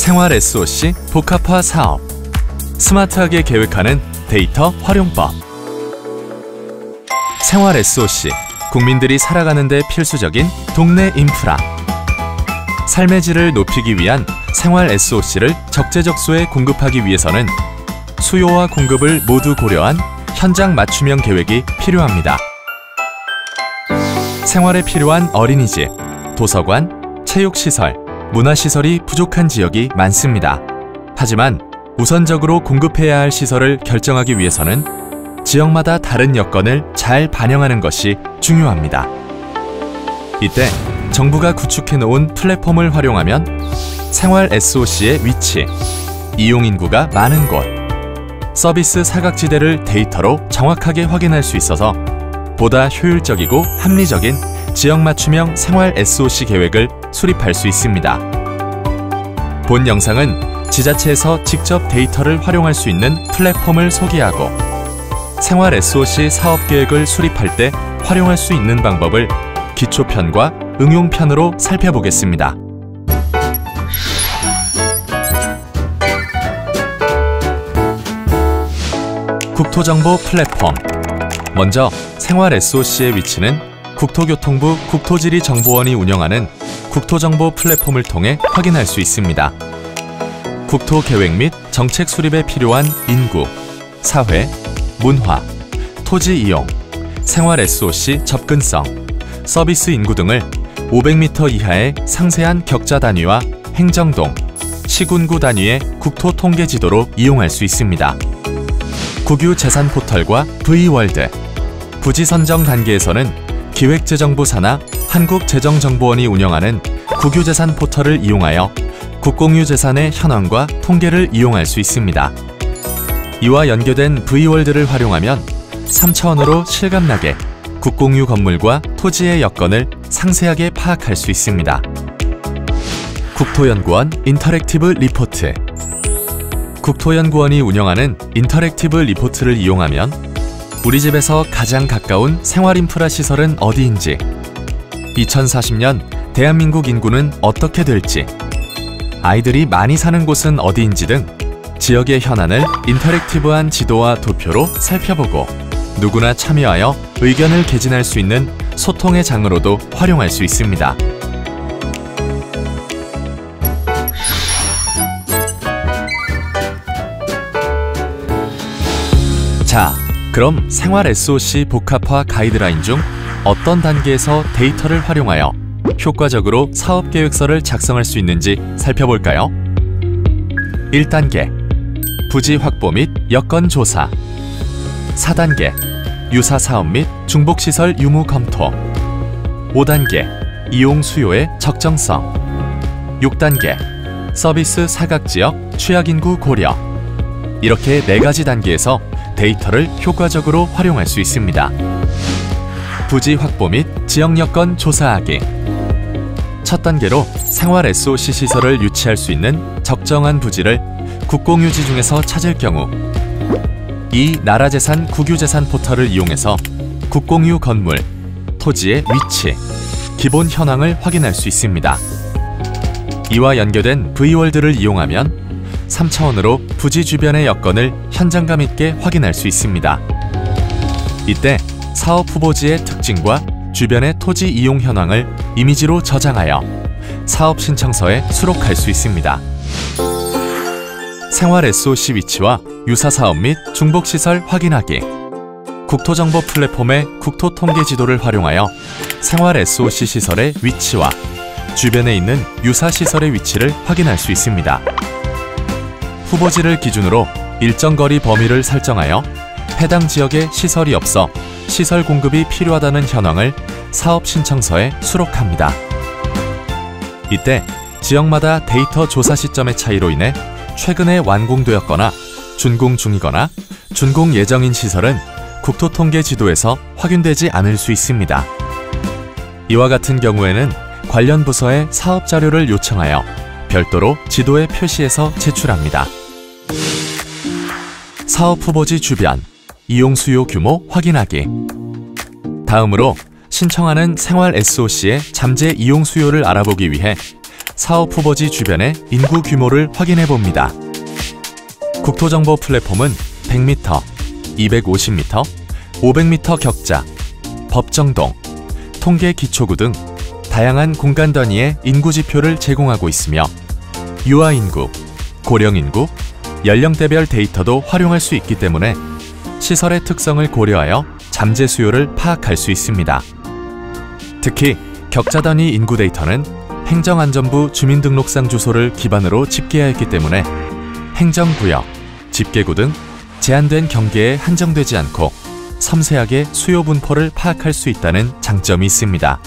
생활 SOC 복합화 사업. 스마트하게 계획하는 데이터 활용법. 생활 SOC, 국민들이 살아가는 데 필수적인 동네 인프라. 삶의 질을 높이기 위한 생활 SOC를 적재적소에 공급하기 위해서는 수요와 공급을 모두 고려한 현장 맞춤형 계획이 필요합니다. 생활에 필요한 어린이집, 도서관, 체육시설, 문화시설이 부족한 지역이 많습니다. 하지만 우선적으로 공급해야 할 시설을 결정하기 위해서는 지역마다 다른 여건을 잘 반영하는 것이 중요합니다. 이때 정부가 구축해놓은 플랫폼을 활용하면 생활 SOC의 위치, 이용 인구가 많은 곳, 서비스 사각지대를 데이터로 정확하게 확인할 수 있어서 보다 효율적이고 합리적인 지역 맞춤형 생활 SOC 계획을 수립할 수 있습니다. 본 영상은 지자체에서 직접 데이터를 활용할 수 있는 플랫폼을 소개하고 생활 SOC 사업 계획을 수립할 때 활용할 수 있는 방법을 기초편과 응용편으로 살펴보겠습니다. 국토정보 플랫폼. 먼저 생활 SOC의 위치는 국토교통부 국토지리정보원이 운영하는 국토정보 플랫폼을 통해 확인할 수 있습니다. 국토계획 및 정책 수립에 필요한 인구, 사회, 문화, 토지 이용, 생활 SOC 접근성, 서비스 인구 등을 500m 이하의 상세한 격자 단위와 행정동, 시군구 단위의 국토 통계 지도로 이용할 수 있습니다. 국유 재산 포털과 V월드. 부지 선정 단계에서는 기획재정부 산하 한국재정정보원이 운영하는 국유재산 포털을 이용하여 국공유 재산의 현황과 통계를 이용할 수 있습니다. 이와 연계된 V월드를 활용하면 3차원으로 실감나게 국공유 건물과 토지의 여건을 상세하게 파악할 수 있습니다. 국토연구원 인터랙티브 리포트. 국토연구원이 운영하는 인터랙티브 리포트를 이용하면 우리 집에서 가장 가까운 생활인프라 시설은 어디인지, 2040년 대한민국 인구는 어떻게 될지, 아이들이 많이 사는 곳은 어디인지 등 지역의 현안을 인터랙티브한 지도와 도표로 살펴보고 누구나 참여하여 의견을 개진할 수 있는 소통의 장으로도 활용할 수 있습니다. 자, 그럼 생활 SOC 복합화 가이드라인 중 어떤 단계에서 데이터를 활용하여 효과적으로 사업계획서를 작성할 수 있는지 살펴볼까요? 1단계, 부지 확보 및 여건 조사. 4단계, 유사 사업 및 중복시설 유무 검토. 5단계, 이용 수요의 적정성. 6단계, 서비스 사각지역 취약인구 고려. 이렇게 4가지 단계에서 데이터를 효과적으로 활용할 수 있습니다. 부지 확보 및 지역 여건 조사하기. 첫 단계로 생활 SOC 시설을 유치할 수 있는 적정한 부지를 국공유지 중에서 찾을 경우 이 나라재산 국유재산 포털을 이용해서 국공유 건물, 토지의 위치, 기본 현황을 확인할 수 있습니다. 이와 연계된 V월드를 이용하면 3차원으로 부지 주변의 여건을 현장감 있게 확인할 수 있습니다. 이때 사업 후보지의 특징과 주변의 토지 이용 현황을 이미지로 저장하여 사업 신청서에 수록할 수 있습니다. 생활 SOC 위치와 유사 사업 및 중복시설 확인하기. 국토정보 플랫폼의 국토통계 지도를 활용하여 생활 SOC 시설의 위치와 주변에 있는 유사 시설의 위치를 확인할 수 있습니다. 후보지를 기준으로 일정 거리 범위를 설정하여 해당 지역에 시설이 없어 시설 공급이 필요하다는 현황을 사업 신청서에 수록합니다. 이때 지역마다 데이터 조사 시점의 차이로 인해 최근에 완공되었거나 준공 중이거나 준공 예정인 시설은 국토통계 지도에서 확인되지 않을 수 있습니다. 이와 같은 경우에는 관련 부서에 사업 자료를 요청하여 별도로 지도에 표시해서 제출합니다. 사업 후보지 주변, 이용 수요 규모 확인하기. 다음으로 신청하는 생활 SOC의 잠재 이용 수요를 알아보기 위해 사업 후보지 주변의 인구 규모를 확인해 봅니다. 국토정보 플랫폼은 100m, 250m, 500m 격자, 법정동, 통계 기초구 등 다양한 공간 단위의 인구 지표를 제공하고 있으며 유아인구, 고령인구, 연령대별 데이터도 활용할 수 있기 때문에 시설의 특성을 고려하여 잠재 수요를 파악할 수 있습니다. 특히 격자 단위 인구 데이터는 행정안전부 주민등록상 주소를 기반으로 집계하였기 때문에 행정구역, 집계구 등 제한된 경계에 한정되지 않고 섬세하게 수요 분포를 파악할 수 있다는 장점이 있습니다.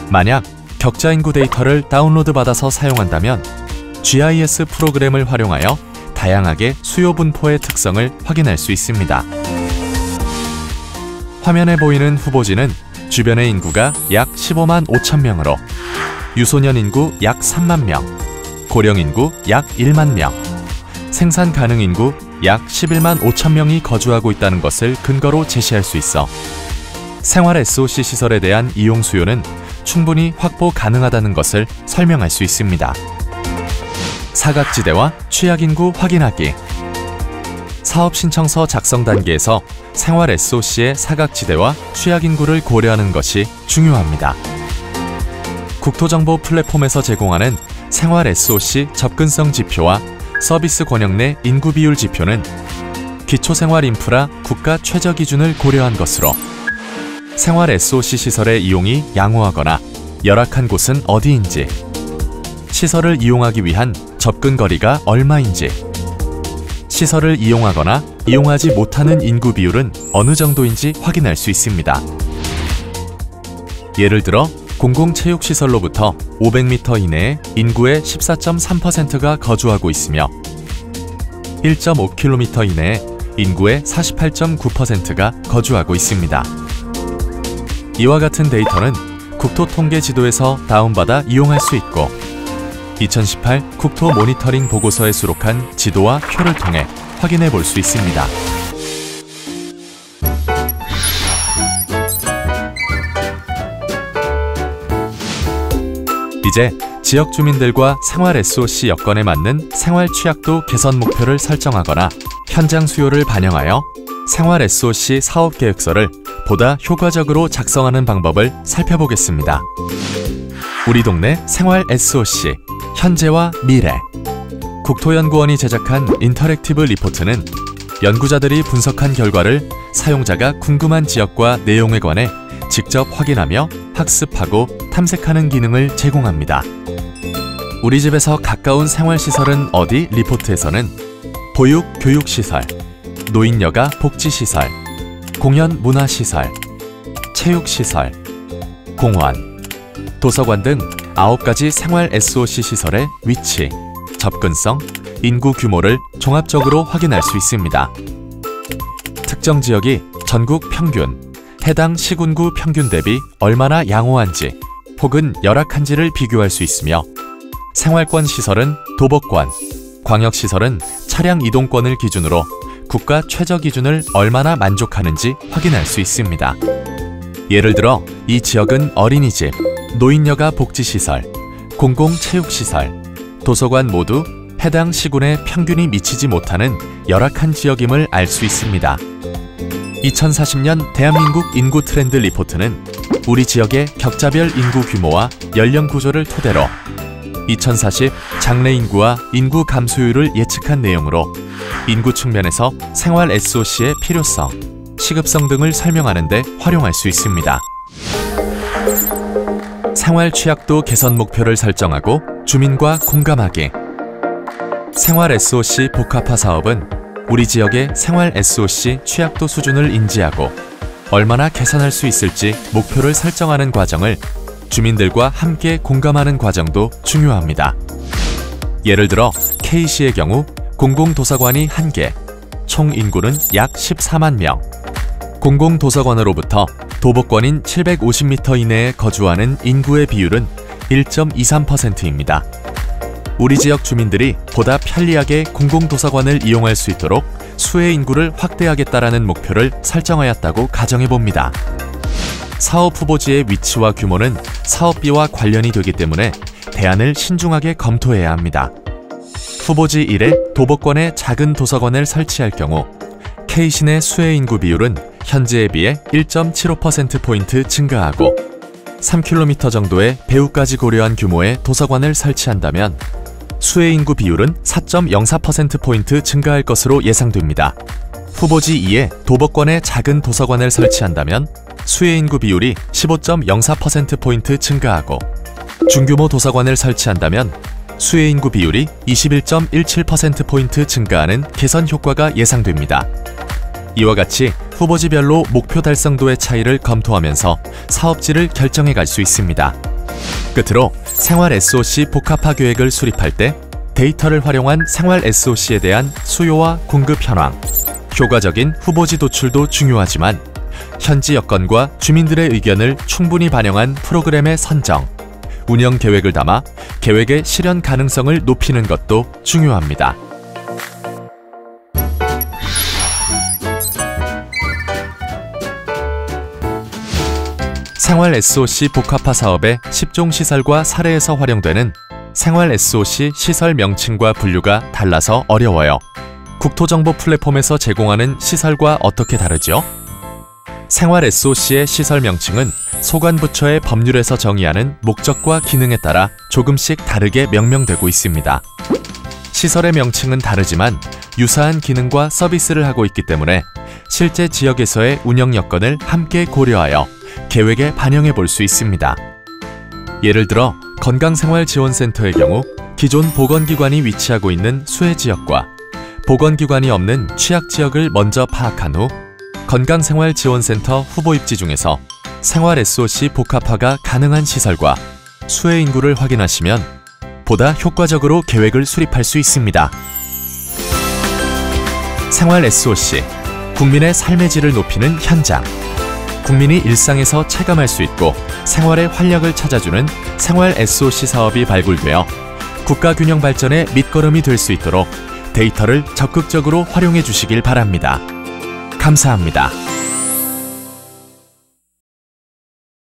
만약 격자 인구 데이터를 다운로드 받아서 사용한다면 GIS 프로그램을 활용하여 다양하게 수요 분포의 특성을 확인할 수 있습니다. 화면에 보이는 후보지는 주변의 인구가 약 15만 5천 명으로 유소년 인구 약 3만 명, 고령 인구 약 1만 명, 생산 가능 인구 약 11만 5천 명이 거주하고 있다는 것을 근거로 제시할 수 있어 생활 SOC 시설에 대한 이용 수요는 충분히 확보 가능하다는 것을 설명할 수 있습니다. 사각지대와 취약인구 확인하기. 사업 신청서 작성 단계에서 생활 SOC의 사각지대와 취약인구를 고려하는 것이 중요합니다. 국토정보 플랫폼에서 제공하는 생활 SOC 접근성 지표와 서비스 권역 내 인구 비율 지표는 기초생활 인프라 국가 최저 기준을 고려한 것으로 생활 SOC 시설의 이용이 양호하거나 열악한 곳은 어디인지, 시설을 이용하기 위한 접근 거리가 얼마인지, 시설을 이용하거나 이용하지 못하는 인구 비율은 어느 정도인지 확인할 수 있습니다. 예를 들어 공공체육시설로부터 500m 이내에 인구의 14.3%가 거주하고 있으며 1.5km 이내에 인구의 48.9%가 거주하고 있습니다. 이와 같은 데이터는 국토통계지도에서 다운받아 이용할 수 있고 2018 국토 모니터링 보고서에 수록한 지도와 표를 통해 확인해 볼 수 있습니다. 이제 지역 주민들과 생활 SOC 여건에 맞는 생활 취약도 개선 목표를 설정하거나 현장 수요를 반영하여 생활 SOC 사업 계획서를 보다 효과적으로 작성하는 방법을 살펴보겠습니다. 우리 동네 생활 SOC 현재와 미래. 국토연구원이 제작한 인터랙티브 리포트는 연구자들이 분석한 결과를 사용자가 궁금한 지역과 내용에 관해 직접 확인하며 학습하고 탐색하는 기능을 제공합니다. 우리 집에서 가까운 생활시설은 어디? 리포트에서는 보육, 교육시설, 노인여가 복지시설, 공연 문화시설, 체육시설, 공원, 도서관 등 9가지 생활 SOC 시설의 위치, 접근성, 인구 규모를 종합적으로 확인할 수 있습니다. 특정 지역이 전국 평균, 해당 시군구 평균 대비 얼마나 양호한지 혹은 열악한지를 비교할 수 있으며 생활권 시설은 도보권, 광역시설은 차량 이동권을 기준으로 국가 최저 기준을 얼마나 만족하는지 확인할 수 있습니다. 예를 들어 이 지역은 어린이집, 노인여가 복지시설, 공공체육시설, 도서관 모두 해당 시군의 평균이 미치지 못하는 열악한 지역임을 알 수 있습니다. 2040년 대한민국 인구 트렌드 리포트는 우리 지역의 격자별 인구 규모와 연령 구조를 토대로 2040 장래 인구와 인구 감소율을 예측한 내용으로 인구 측면에서 생활 SOC의 필요성, 시급성 등을 설명하는 데 활용할 수 있습니다. 생활 취약도 개선 목표를 설정하고 주민과 공감하기. 생활 SOC 복합화 사업은 우리 지역의 생활 SOC 취약도 수준을 인지하고 얼마나 개선할 수 있을지 목표를 설정하는 과정을 주민들과 함께 공감하는 과정도 중요합니다. 예를 들어 K시의 경우 공공도서관이 1개, 총 인구는 약 14만 명, 공공도서관으로부터 도보권인 750m 이내에 거주하는 인구의 비율은 1.23%입니다. 우리 지역 주민들이 보다 편리하게 공공도서관을 이용할 수 있도록 수의 인구를 확대하겠다라는 목표를 설정하였다고 가정해봅니다. 사업 후보지의 위치와 규모는 사업비와 관련이 되기 때문에 대안을 신중하게 검토해야 합니다. 후보지 1에 도보권에 작은 도서관을 설치할 경우 K시내 수혜 인구 비율은 현재에 비해 1.75%포인트 증가하고 3km 정도의 배후까지 고려한 규모의 도서관을 설치한다면 수혜 인구 비율은 4.04%포인트 증가할 것으로 예상됩니다. 후보지 2에 도보권에 작은 도서관을 설치한다면 수혜 인구 비율이 15.04%포인트 증가하고 중규모 도서관을 설치한다면 수혜 인구 비율이 21.17%포인트 증가하는 개선 효과가 예상됩니다. 이와 같이 후보지별로 목표 달성도의 차이를 검토하면서 사업지를 결정해 갈 수 있습니다. 끝으로 생활 SOC 복합화 계획을 수립할 때 데이터를 활용한 생활 SOC에 대한 수요와 공급 현황, 효과적인 후보지 도출도 중요하지만 현지 여건과 주민들의 의견을 충분히 반영한 프로그램의 선정, 운영 계획을 담아 계획의 실현 가능성을 높이는 것도 중요합니다. 생활 SOC 복합화 사업의 10종 시설과 사례에서 활용되는 생활 SOC 시설 명칭과 분류가 달라서 어려워요. 국토정보 플랫폼에서 제공하는 시설과 어떻게 다르죠? 생활 SOC의 시설 명칭은 소관부처의 법률에서 정의하는 목적과 기능에 따라 조금씩 다르게 명명되고 있습니다. 시설의 명칭은 다르지만 유사한 기능과 서비스를 하고 있기 때문에 실제 지역에서의 운영 여건을 함께 고려하여 계획에 반영해 볼 수 있습니다. 예를 들어 건강생활지원센터의 경우 기존 보건기관이 위치하고 있는 수혜지역과 보건기관이 없는 취약지역을 먼저 파악한 후 건강생활지원센터 후보 입지 중에서 생활 SOC 복합화가 가능한 시설과 수혜 인구를 확인하시면 보다 효과적으로 계획을 수립할 수 있습니다. 생활 SOC, 국민의 삶의 질을 높이는 현장. 국민이 일상에서 체감할 수 있고 생활의 활력을 찾아주는 생활 SOC 사업이 발굴되어 국가 균형 발전의 밑거름이 될 수 있도록 데이터를 적극적으로 활용해 주시길 바랍니다. 감사합니다.